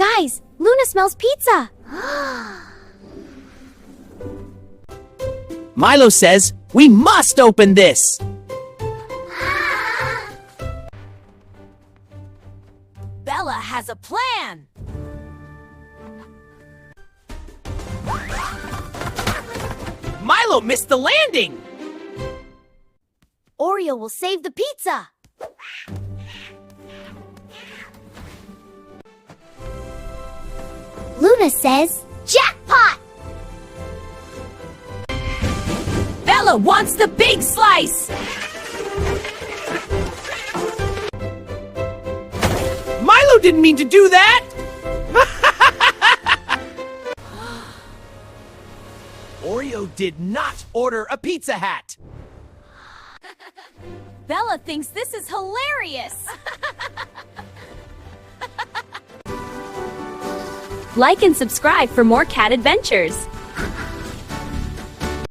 Guys, Luna smells pizza. Milo says, we must open this. Bella has a plan. Milo missed the landing. Oreo will save the pizza. Luna says, jackpot! Bella wants the big slice. Milo didn't mean to do that. Oreo did not order a Pizza Hat. Bella thinks this is hilarious. Like and subscribe for more cat adventures.